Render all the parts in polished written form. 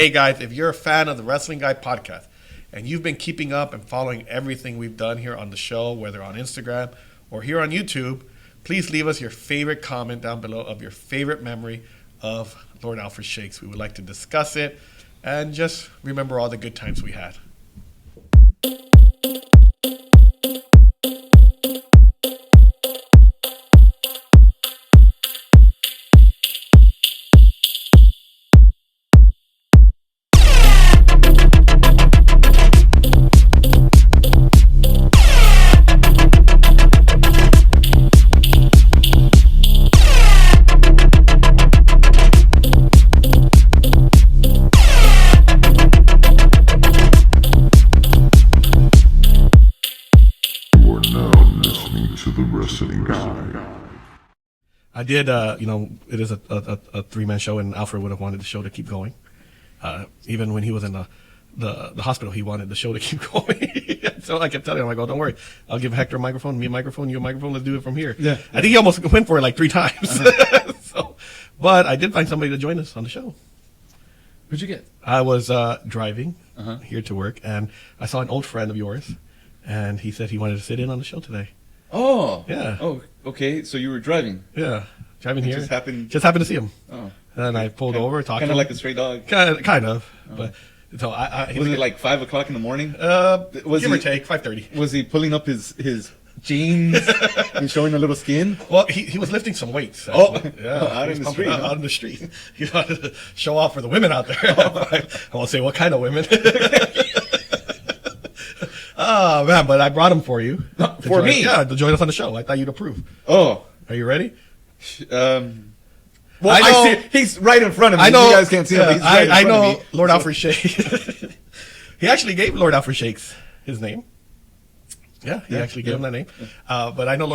Hey guys, if you're a fan of the Wrestling Guy podcast and you've been keeping up and following everything we've done here on the show, whether on Instagram or here on YouTube, please leave us your favorite comment down below of your favorite memory of Lord Alfred Shakes. We would like to discuss it and just remember all the good times we had. I did, it is a three-man show, and Alfred would have wanted the show to keep going. Even when he was in the hospital, he wanted the show to keep going. So I kept telling him, don't worry, I'll give Hector a microphone, me a microphone, you a microphone, let's do it from here. Yeah. I think he almost went for it like 3 times. But I did find somebody to join us on the show. Who'd you get? I was driving here to work, and I saw an old friend of yours, and he said he wanted to sit in on the show today. Oh. Yeah. Oh, okay. So you were driving. Yeah. Driving here. Just happened to see him. Oh. And I pulled over, talked to him. Kind of like a stray dog. Kind of. Oh. But so was it like 5 o'clock in the morning? Give or take 5:30. Was he pulling up his jeans and showing a little skin? Well, he was lifting some weights. Actually. Yeah, out in the street. Out in the street. He wanted to show off for the women out there. I won't say what kind of women. Oh man, but I brought him for you. For me? Yeah, to join us on the show. I thought you'd approve. Oh. Are you ready? Well, I see he's right in front of me. I know, you guys can't see him, but he's right in front of me. Lord Alfred Shakes. He actually gave Lord Alfred Shakes his name. Yeah, he actually gave him that name. But I know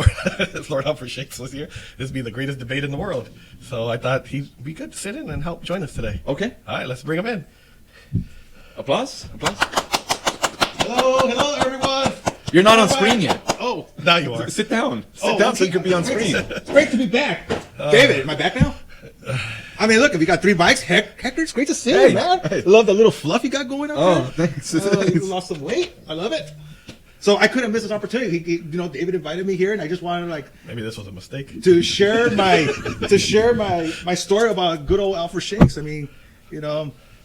Lord Alfred Shakes was here. This would be the greatest debate in the world. So I thought he'd be good to sit in and help join us today. Okay. All right, let's bring him in. Applause. Hello, everyone. You're not on screen yet. Oh, now you are. Sit down. Sit down so you can be on screen. It's great to be back. David, am I back now? I mean, look, if you got 3 bikes, Hector, it's great to see you, man. I love the little fluff you got going on. Oh, thanks. You lost some weight. I love it. So I couldn't miss this opportunity. David invited me here, and I just wanted maybe this was a mistake to share my story about good old Alfred Shakes. I mean,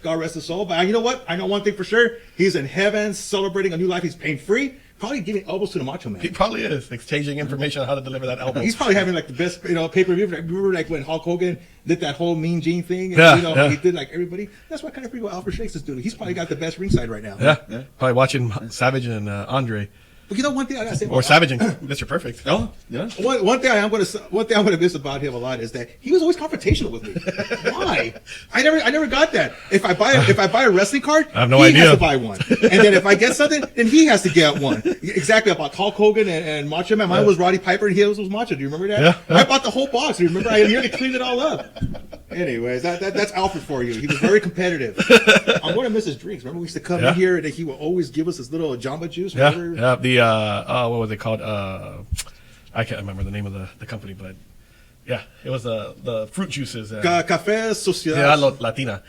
God rest his soul. But you know what? I know one thing for sure. He's in heaven, celebrating a new life. He's pain free. Probably giving elbows to the Macho Man. He probably is exchanging information on how to deliver that elbow. He's probably having the best pay-per-view. Remember when Hulk Hogan did that whole Mean Gene thing? And, he did everybody. That's what kind of people Alfred Shakes is doing. He's probably got the best ringside right now. Yeah. Probably watching Savage and Andre. But one thing I gotta say, or Savage and Mr. Perfect. Oh, yeah. One thing I'm gonna miss about him a lot is that he was always confrontational with me. Why? I never got that. If I buy a wrestling card, I have no idea. He has to buy one, and then if I get something, then he has to get one. Exactly about Hulk Hogan and Macho Man. Mine was Roddy Piper, and his was Macho. Do you remember that? Yeah. I bought the whole box. Do you remember? I nearly cleaned it all up. Anyways, that's Alfred for you. He was very competitive. I'm gonna miss his drinks. Remember, we used to come in here, and he would always give us this little Jamba Juice. Remember? Yeah. The what was it called? I can't remember the name of the company, but yeah, it was the fruit juices. Café Social. Yeah, Latina.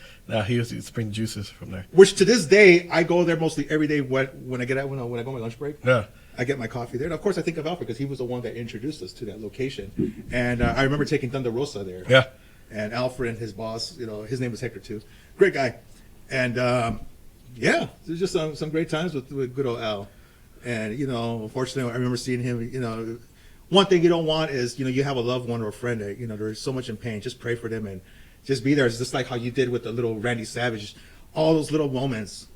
He used to bring juices from there. Which to this day, I go there mostly every day when I go on my lunch break. Yeah. I get my coffee there. And of course, I think of Alfred because he was the one that introduced us to that location. And I remember taking Thunder Rosa there. Yeah. And Alfred and his boss, his name was Hector too. Great guy. And there's just some great times with good old Al. And, unfortunately, I remember seeing him, one thing you don't want is, you have a loved one or a friend that, they're so much in pain. Just pray for them and just be there. It's just like how you did with the little Randy Savage. All those little moments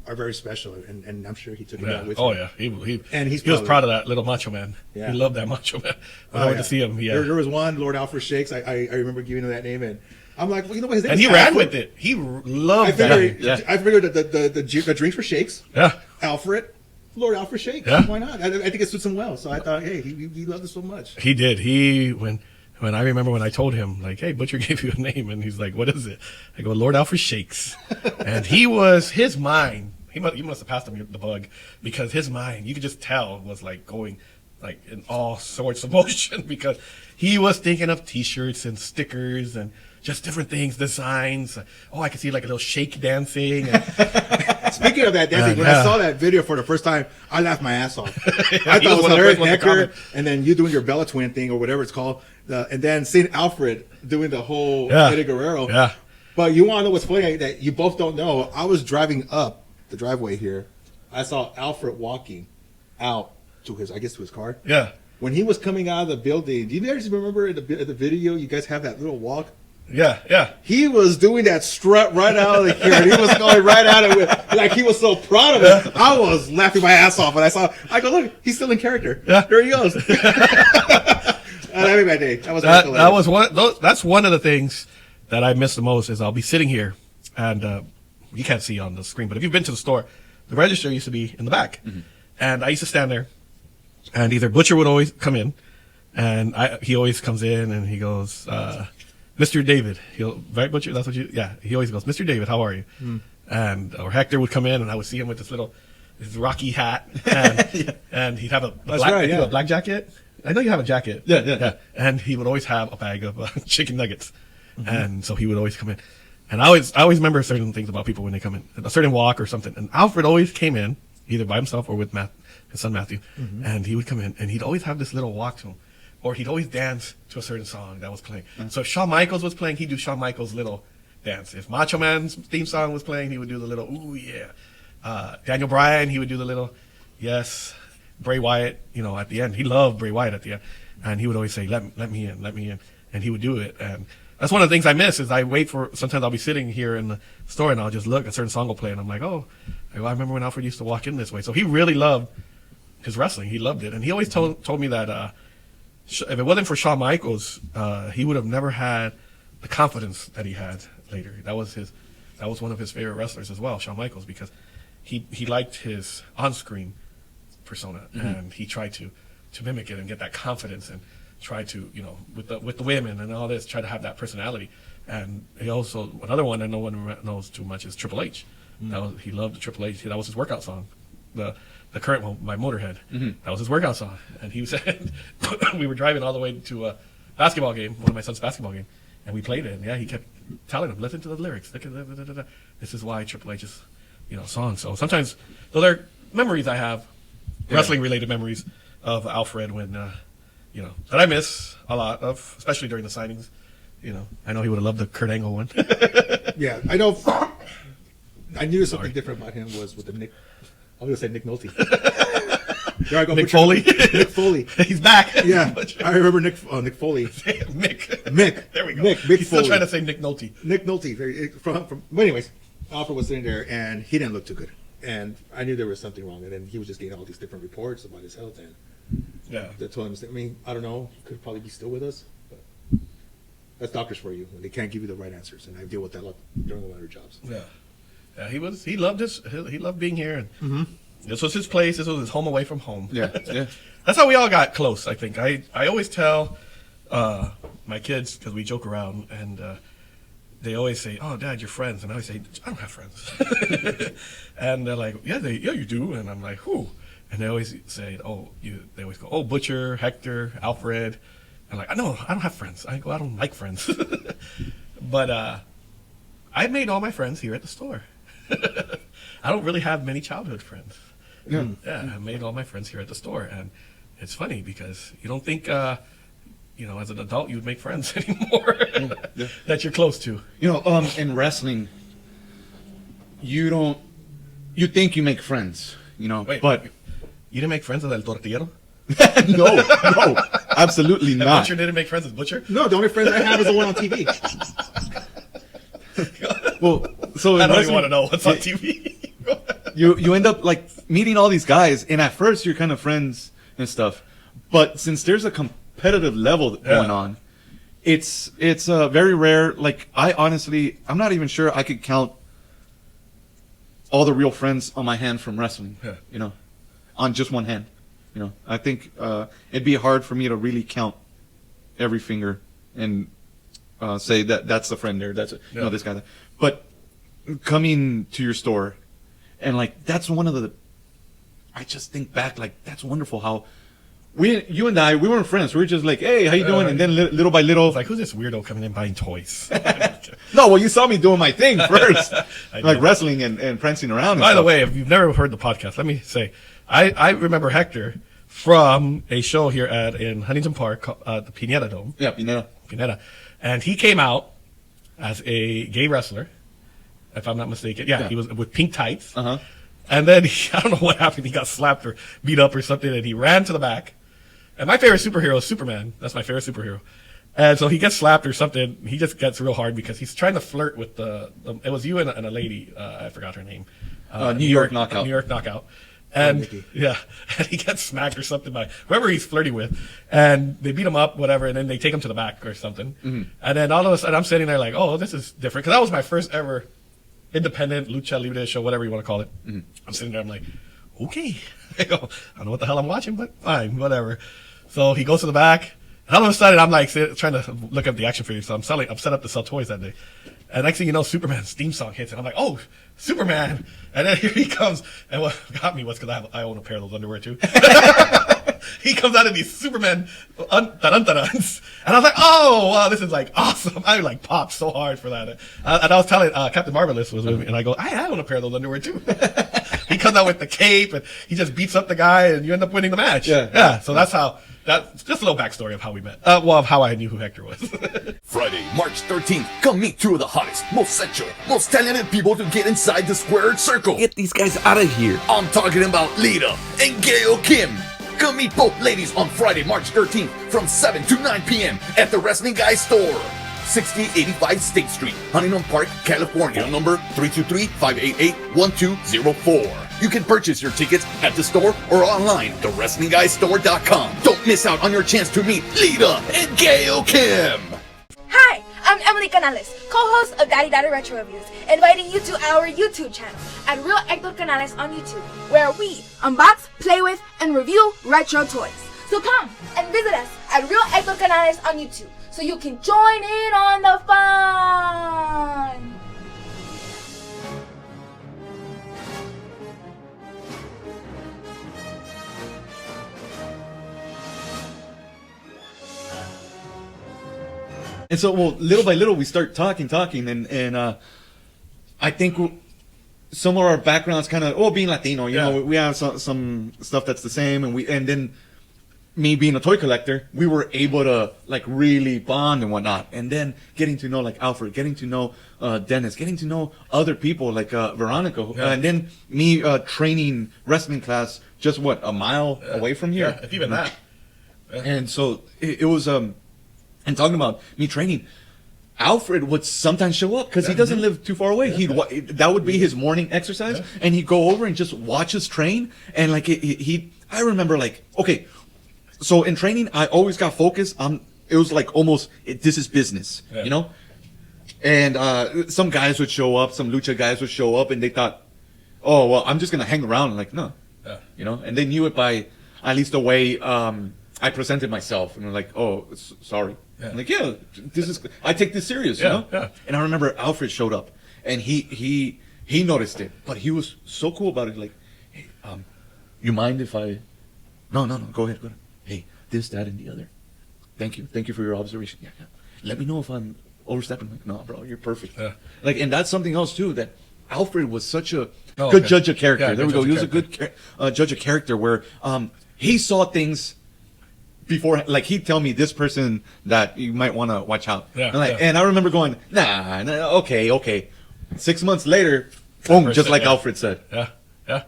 are very special. And I'm sure he took it out with him. Oh, yeah. He was proud of that little Macho Man. Yeah. He loved that Macho Man. I went to see him. Yeah. There was one, Lord Alfred Shakes. I remember giving him that name. And I'm like, well, his name and is he ran Alfred. with it. He loved that. I figured the drinks were Shakes. Yeah. Alfred. Lord Alfred Shakes. Yeah. Why not? I think it suits him well. So I thought, hey, he loved it so much. He did. When I remember when I told him, hey, Butcher gave you a name, and he's like, what is it? I go, Lord Alfred Shakes. And his mind, you must have passed him the bug, because his mind, you could just tell, was going in all sorts of motion, because he was thinking of T-shirts and stickers and just different things, designs. Oh, I could see like a little shake dancing. And, Speaking of that dancing, when I saw that video for the first time, I laughed my ass off. Yeah, I thought it was hilarious, one of the Necker, comments. and then you doing your Bella Twin thing or whatever it's called, and then seeing Alfred doing the whole Yeah. Eddie Guerrero. Yeah. But you want to know what's funny that you both don't know? I was driving up the driveway here. I saw Alfred walking out to his car. Yeah. When he was coming out of the building, do you guys remember in the video? You guys have that little walk. Yeah. Yeah. He was doing that strut right out of the here, and he was going right at it with like he was so proud of it. I was laughing my ass off when I saw. I go, look, he's still in character. Yeah. There he goes. That made my day. That was That was one. That's one of the things that I miss the most. Is I'll be sitting here, and you can't see on the screen, but if you've been to the store, the register used to be in the back, and I used to stand there, and either Butcher would always come in, and he always comes in and he goes, Mr. David. Right, Butcher? That's what you. Yeah, he always goes, Mr. David, how are you? And or Hector would come in, and I would see him with his rocky hat, and, and he'd have a black jacket. I know you have a jacket. Yeah. And he would always have a bag of chicken nuggets. And so he would always come in. And I always remember certain things about people when they come in, a certain walk or something. And Alfred always came in, either by himself or with his son Matthew. And he would come in, and he'd always have this little walk to him. Or he'd always dance to a certain song that was playing. So if Shawn Michaels was playing, he'd do Shawn Michaels' little dance. If Macho Man's theme song was playing, he would do the little, ooh, yeah. Daniel Bryan, he would do the little, yes. Bray Wyatt, at the end, he loved Bray Wyatt at the end, and he would always say, let me in, and he would do it. And that's one of the things I miss is I wait for, sometimes I'll be sitting here in the store and I'll just look, a certain song will play, and I'm like, oh, I remember when Alfred used to walk in this way. So he really loved his wrestling. He loved it. And he always told me that if it wasn't for Shawn Michaels, he would have never had the confidence that he had later. That was one of his favorite wrestlers as well, Shawn Michaels, because he liked his on-screen persona, and he tried to mimic it and get that confidence and try to, with the women and all this, try to have that personality. And he also, another one that no one knows too much is Triple H. He loved the Triple H. That was his workout song. The current one by Motorhead. That was his workout song. And he said, we were driving all the way to a basketball game, one of my son's basketball game, and we played it. And yeah, he kept telling him, listen to the lyrics. This is why Triple H's, song. So sometimes, those are memories I have, wrestling related memories of Alfred when, that I miss a lot of, especially during the signings. I know he would have loved the Kurt Angle one. Yeah, I know. I knew something different about him was with the Nick. I was gonna say Nick Nolte. There I go. Nick Foley. Nick Foley. He's back. Yeah, I remember Nick Foley. Mick. There we go. Mick He's still Foley. trying to say Nick Nolte. Nick Nolte. But anyways, Alfred was sitting there and he didn't look too good, and I knew there was something wrong. And then he was just getting all these different reports about his health, and they told him. I mean, I don't know. He could probably be still with us, but that's doctors for you when they can't give you the right answers. And I deal with that a lot during one of their jobs. Yeah. Yeah, he loved being here, and this was his place. This was his home away from home. Yeah. That's how we all got close. I think I always tell my kids, because we joke around, and they always say, "Oh, Dad, you're friends," and I always say, "I don't have friends," and they're like, "Yeah, you do," and I'm like, "Who?" And they always say, they always go, "Oh, Butcher, Hector, Alfred." I'm like, "No, I don't have friends. I don't like friends," but I made all my friends here at the store. I don't really have many childhood friends. Yeah, I made all my friends here at the store, and it's funny because you don't think, as an adult you would make friends anymore that you're close to. In wrestling, you think you make friends, Wait, but you didn't make friends with El Tortillero? no, absolutely And not. Butcher didn't make friends with Butcher? No, the only friends I have is the one on TV. Well, so I in don't even wrestling, want to know what's on TV. you end up like meeting all these guys, and at first you're kind of friends and stuff, but since there's a competitive level going on, it's very rare. Like I'm not even sure I could count all the real friends on my hand from wrestling. On just one hand. I think it'd be hard for me to really count every finger and say that's the friend there. That's this guy. But coming to your store, and like that's one of the. I just think back, like that's wonderful how you and I, we weren't friends. We were just like, hey, how you doing? And then little by little, It's like, who's this weirdo coming in buying toys? no, well, you saw me doing my thing first, I like did. wrestling and prancing around. And By the stuff. way, if you've never heard the podcast, let me say, I remember Hector from a show here in Huntington Park, the Pineta Dome. yeah, you know, Pineta. And he came out as a gay wrestler, if I'm not mistaken. Yeah, he was with pink tights. Uh-huh. And then I don't know what happened. He got slapped or beat up or something, and he ran to the back. And my favorite superhero is Superman. That's my favorite superhero. And so he gets slapped or something. He just gets real hard because he's trying to flirt with the it was you and a lady. I forgot her name. New York Knockout. New York Knockout. And Nikki. yeah, and he gets smacked or something by whoever he's flirting with, and they beat him up, whatever, and then they take him to the back or something. And then all of a sudden, I'm sitting there like, oh, this is different, because that was my first ever independent lucha libre show, whatever you want to call it. I'm sitting there, I'm like, okay, I don't know what the hell I'm watching, but fine, whatever. So he goes to the back, and all of a sudden, I'm like trying to look up the action figures. So I'm set up to sell toys that day. And next thing you know, Superman's theme song hits, and I'm like, oh, Superman. And then here he comes. And what got me was because I own a pair of those underwear too. He comes out of these Superman tarantarans. And I was like, oh, wow, this is like awesome. I like popped so hard for that. And I was telling Captain Marvelous was with me, and I go, I own a pair of those underwear too. He comes out with the cape, and he just beats up the guy, and you end up winning the match. Yeah. So that's just a little backstory of how we met. Of how I knew who Hector was. Friday, March 13th, come meet two of the hottest, most sexual, most talented people to get inside the squared circle. Get these guys out of here. I'm talking about Lita and Gail Kim. Come meet both ladies on Friday, March 13th from 7 to 9 p.m. at the Wrestling Guy Store, 6085 State Street, Huntington Park, California. Phone number 323-588-1204. You can purchase your tickets at the store or online at thewrestlingguystore.com. Don't miss out on your chance to meet Lita and Gail Kim. Hi, I'm Emily Canales, co-host of Daddy Daddy Retro Reviews, inviting you to our YouTube channel at Real Hector Canales on YouTube, where we unbox, play with, and review retro toys. So come and visit us at Real Hector Canales on YouTube, so you can join in on the fun. And so, well, little by little, we start talking, and I think some of our backgrounds kind of, being Latino, you know, we have some stuff that's the same, and then me being a toy collector, we were able to like really bond and whatnot, and then getting to know like Alfred, getting to know Dennis, getting to know other people like Veronica, and then me training wrestling class just a mile away from here, if even that. and so it was and talking about me training, Alfred would sometimes show up because he doesn't live too far away. That would be his morning exercise, and he'd go over and just watch us train. And like I remember like, okay, so in training, I always got focused on. It was like almost this is business, you know. And some guys would show up, some lucha guys would show up, and they thought, oh well, I'm just gonna hang around. Like no, you know. And they knew it by at least the way I presented myself, and they're like, oh, sorry. I'm like, this is. I take this serious, you know. And I remember Alfred showed up, and he noticed it, but he was so cool about it. Like, hey, you mind if I? No, go ahead. Hey, this, that, and the other. Thank you for your observation. Yeah. Let me know if I'm overstepping. Like, no, bro, you're perfect. Like, and that's something else too. That Alfred was such a good judge of character. Yeah, there we go. He was character. a good judge of character, where he saw things before, like he'd tell me this person that you might want to watch out. And I remember going, nah, okay. 6 months later, boom, just like Alfred said. Yeah.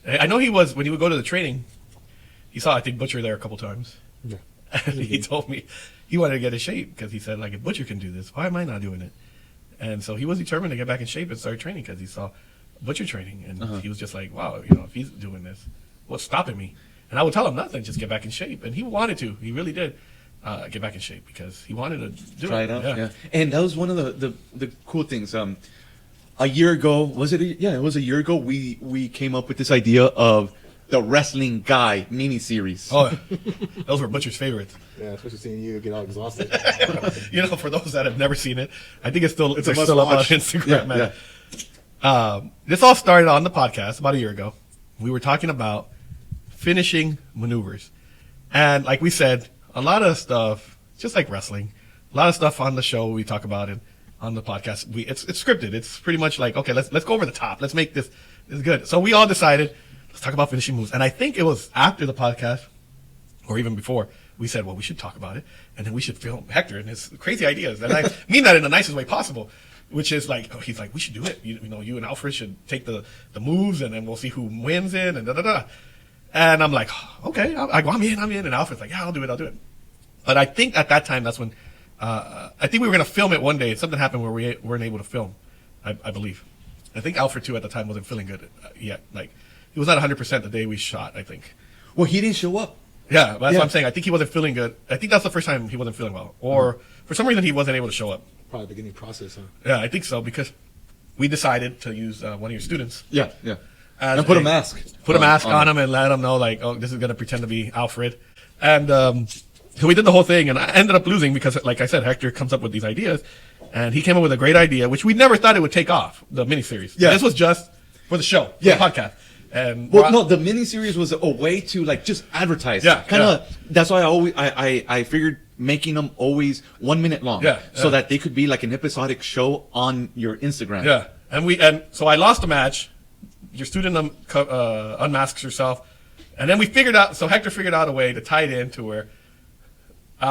I know he was, when he would go to the training, he saw, I think, Butcher there a couple times. Yeah. And he told me he wanted to get in shape because he said, like, if Butcher can do this, why am I not doing it? And so he was determined to get back in shape and start training because he saw Butcher training. And he was just like, wow, if he's doing this, what's stopping me? And I would tell him nothing, just get back in shape. And he wanted to. He really did get back in shape because he wanted to do Try it out. Yeah. And that was one of the cool things. A year ago, was it? It was a year ago. We came up with this idea of the Wrestling Guy mini-series. Oh, those were Butcher's favorites. Yeah, especially seeing you get all exhausted. For those that have never seen it, I think it's still It's a still up on must-watch. Instagram, man. This all started on the podcast about a year ago. We were talking about finishing maneuvers. And like we said, a lot of stuff, just like wrestling, a lot of stuff on the show we talk about it on the podcast. It's scripted. It's pretty much like, okay, let's go over the top. Let's make this good. So we all decided, let's talk about finishing moves. And I think it was after the podcast, or even before, we said, well, we should talk about it, and then we should film Hector and his crazy ideas. And I mean that in the nicest way possible, which is like, he's like, we should do it. You know, you and Alfred should take the moves, and then we'll see who wins it, and da-da-da. And I'm like, okay, I'm in. And Alfred's like, yeah, I'll do it. But I think at that time, that's when, I think we were going to film it one day. Something happened where we weren't able to film, I believe. I think Alfred, too, at the time wasn't feeling good yet. Like, he was not 100% the day we shot, I think. Well, he didn't show up. Yeah, that's what I'm saying. I think he wasn't feeling good. I think that's the first time he wasn't feeling well. Or for some reason, he wasn't able to show up. Probably the beginning process, huh? Yeah, I think so, because we decided to use one of your students. Yeah. And put a mask. Put a mask on him and let him know, like, oh, this is going to pretend to be Alfred. And so we did the whole thing, and I ended up losing because, like I said, Hector comes up with these ideas, and he came up with a great idea, which we never thought it would take off, the miniseries. Yeah. This was just for the show, for the podcast. And well, no, the miniseries was a way to like just advertise. Yeah, kind of. That's why I figured making them always 1 minute long. So that they could be like an episodic show on your Instagram. Yeah, and so I lost the match. Your student unmasks herself, and then we figured out. So Hector figured out a way to tie it in to where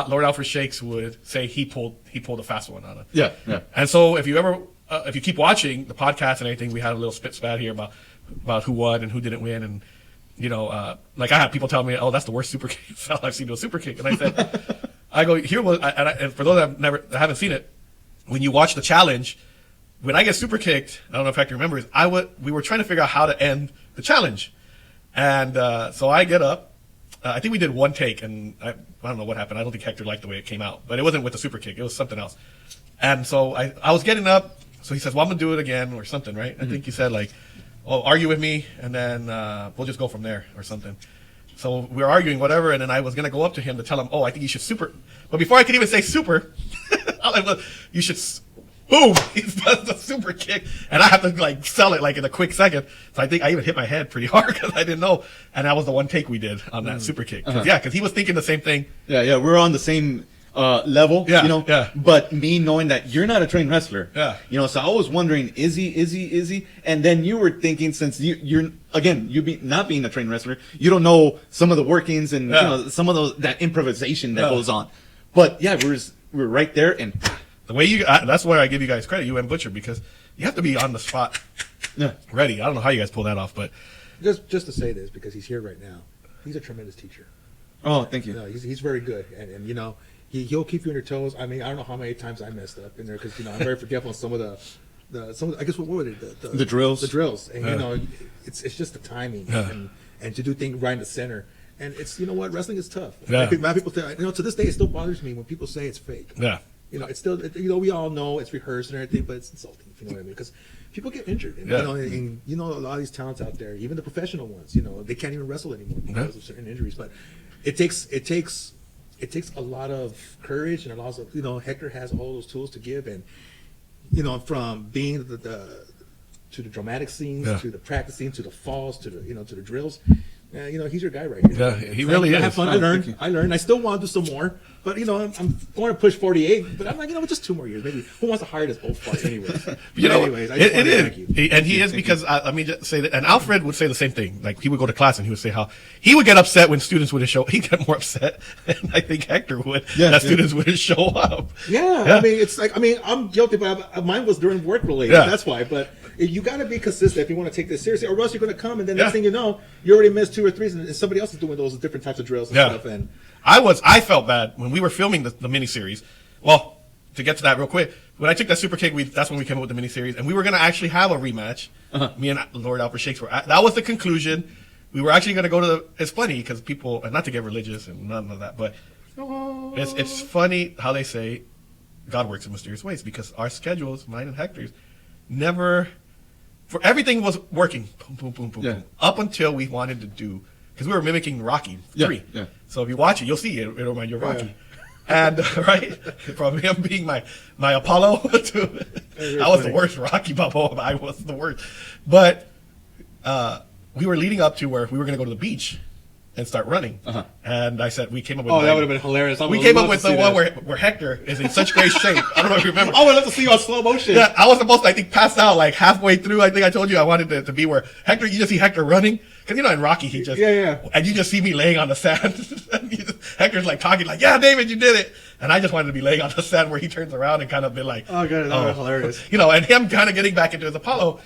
Lord Alfred Shakes would say he pulled a fast one on it. Yeah. And so if you keep watching the podcast and everything, we had a little spat here about who won and who didn't win, and like I had people tell me, oh, that's the worst super kick I've seen do a super kick, and I said, I go, here was, and for those that haven't seen it, when you watch the challenge, when I get super kicked, I don't know if Hector remembers, we were trying to figure out how to end the challenge, and so I get up. I think we did one take, and I don't know what happened. I don't think Hector liked the way it came out, but it wasn't with the super kick. It was something else. And so I was getting up. So he says, well, I'm going to do it again or something, right? I think he said, like, oh, argue with me, and then we'll just go from there or something. So we were arguing, whatever, and then I was going to go up to him to tell him, oh, I think you should super. But before I could even say super, you should, boom, he does the super kick, and I have to, like, sell it, like, in a quick second. So I think I even hit my head pretty hard because I didn't know. And that was the one take we did on that super kick. Because he was thinking the same thing. Yeah, we're on the same level, but me knowing that you're not a trained wrestler, so I was wondering, is he? And then you were thinking, since you're not being a trained wrestler, you don't know some of the workings and some of that improvisation that goes on. But yeah, we're right there, and the way that's why I give you guys credit, you and Butcher, because you have to be on the spot, ready. I don't know how you guys pull that off, but just to say this, because he's here right now, he's a tremendous teacher. Oh, thank you. He's very good, and he'll keep you on your toes. I mean, I don't know how many times I messed up in there because I'm very forgetful on some of the I guess what were they, the drills. The drills, and it's just the timing and to do things right in the center. And it's wrestling is tough. Yeah. A lot of people say, to this day it still bothers me when people say it's fake. Yeah. It's still we all know it's rehearsed and everything, but it's insulting, if you know what I mean, because people get injured, and a lot of these talents out there, even the professional ones, they can't even wrestle anymore because of certain injuries. But it takes a lot of courage, and a lot of Hector has all those tools to give, and from being to the dramatic scenes, to the practice scenes, to the falls, to the drills. He's your guy right here. Yeah, he really is. I have fun. I learned. I still want to do some more, but I'm going to push 48. But I'm like, just 2 more years. Maybe who wants to hire this old fart anyways? Anyways, it is. And he is, because let me just say that. And Alfred would say the same thing. Like, he would go to class and he would say how he would get upset when students wouldn't show. He'd get more upset, and I think Hector would. That students wouldn't show up. Yeah, I mean, it's like, I'm guilty, but mine was during work related. Yeah. That's why. But you got to be consistent if you want to take this seriously, or else you're going to come and then next thing you know, you already missed 2 or 3, and somebody else is doing those different types of drills and stuff. And I felt bad when we were filming the miniseries. Well, to get to that real quick, when I took that super kick, that's when we came up with the miniseries, and we were going to actually have a rematch. Me and Lord Alfred Shakes were that was the conclusion. We were actually going to go to it's funny because people, and not to get religious and none of that, but it's funny how they say God works in mysterious ways, because our schedules, mine and Hector's, never, for everything was working, boom, boom, boom, up until we wanted to do, because we were mimicking Rocky 3. Yeah. So if you watch it, you'll see it'll remind you of Rocky. And right, from him being my Apollo to, I was the worst Rocky Balboa. I was the worst. But we were leading up to where we were going to go to the beach and start running. And I said, we came up with. Oh, that would have been hilarious. We came up with the one where Hector is in such great shape. I don't know if you remember. I would love to see you on slow motion. Yeah, I was supposed to, I think, pass out like halfway through. I think I told you I wanted it to be where Hector, you just see Hector running. Because, you know, in Rocky, he just, and you just see me laying on the sand. Hector's like talking like, yeah, David, you did it. And I just wanted to be laying on the sand where he turns around and kind of be like, Oh, God, that was hilarious. You know, and him kind of getting back into his Apollo,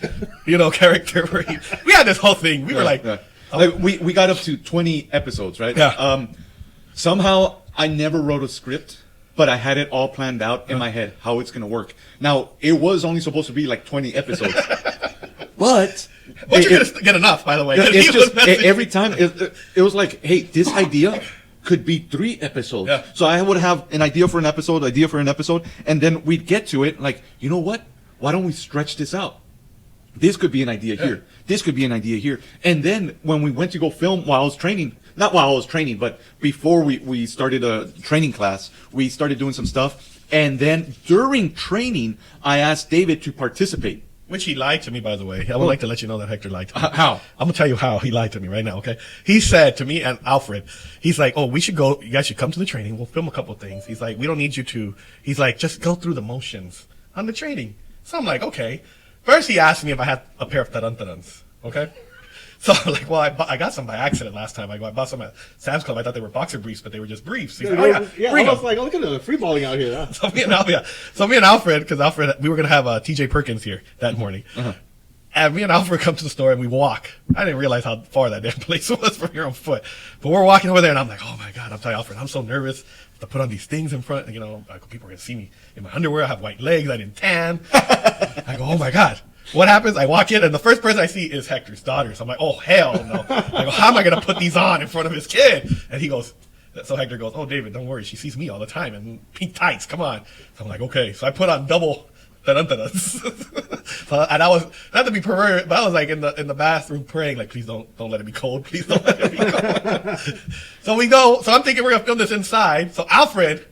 you know, character where we had this whole thing. We were like, Like we got up to 20 episodes, right? Yeah. Somehow I never wrote a script, but I had it all planned out in my head how it's gonna work. Now it was only supposed to be like 20 episodes, but you're going to get enough, by the way. it's just every time it was like, hey, this idea could be 3 episodes. Yeah. So I would have an idea for an episode, and then we'd get to it like, you know what? Why don't we stretch this out? This could be an idea here. This could be an idea here. And then when we went to go film while I was training, not while I was training, but before we started a training class, we started doing some stuff. And then during training, I asked David to participate. Which he lied to me, by the way. I would like to let you know that Hector lied to me. How? I'm going to tell you how he lied to me right now, okay? He said to me and Alfred, he's like, oh, you guys should come to the training. We'll film a couple of things. He's like, we don't need you to, he's like, just go through the motions on the training. So I'm like, okay. First, he asked me if I had a pair of tarantarans, okay? So I'm like, well, I got some by accident last time. I bought some at Sam's Club. I thought they were boxer briefs, but they were just briefs. He's like, oh, yeah, I bring was 'em. like, oh, look at the free balling out here. Huh? So me and Alfred, because Alfred, we were going to have TJ Perkins here that morning. And me and Alfred come to the store and we walk. I didn't realize how far that damn place was from here on foot. But we're walking over there and I'm like, oh my God, I'm telling Alfred, I'm so nervous to put on these things in front. You know, people are going to see me in my underwear. I have white legs. I didn't tan. I go, oh my God. What happens? I walk in and the first person I see is Hector's daughter. So I'm like, oh, hell no. I go, how am I going to put these on in front of his kid? And he goes, so Hector goes, oh, David, don't worry. She sees me all the time in pink tights. Come on. So I'm like, okay. So I put on double so, and I was, not to be perverted, but I was like in the bathroom praying, like, please don't let it be cold. Please don't let it be cold. So we go, so I'm thinking we're going to film this inside. So Alfred,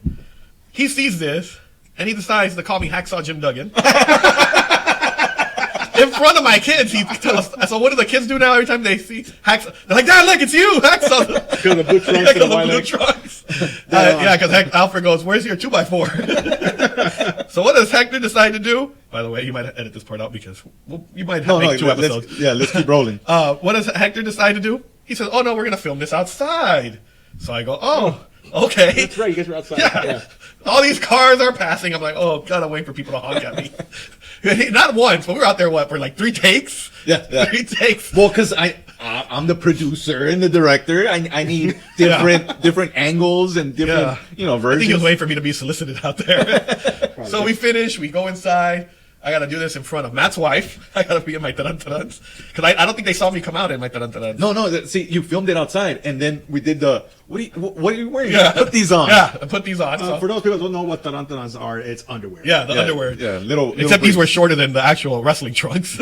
he sees this and he decides to call me Hacksaw Jim Duggan. In front of my kids, so what do the kids do now every time they see Hacksaw? They're like, Dad, look, it's you, Hacksaw. Because the blue trunks and the white legs. Yeah, because Alfred goes, where's your 2x4? So what does Hector decide to do? By the way, you might edit this part out because you might make 2 episodes. Let's keep rolling. What does Hector decide to do? He says, oh, no, we're going to film this outside. So I go, oh, okay. That's right, you guys were outside. Yeah. All these cars are passing. I'm like, oh, God, I'm waiting for people to honk at me. Not once, but we were out there, for like 3 takes? Yeah. 3 takes. Well, because I'm the producer and the director. I need different angles and different versions. I think he was waiting for me to be solicited out there. So we finish. We go inside. I got to do this in front of Matt's wife. I got to be in my tarantarans. Because I don't think they saw me come out in my tarantarans. No. See, you filmed it outside, and then we did the. What are you wearing? Yeah. Put these on. Yeah, I put these on. For those people who don't know what tarantarans are, it's underwear. Yeah, the underwear. Yeah, little Except these briefs. were shorter than the actual wrestling trunks.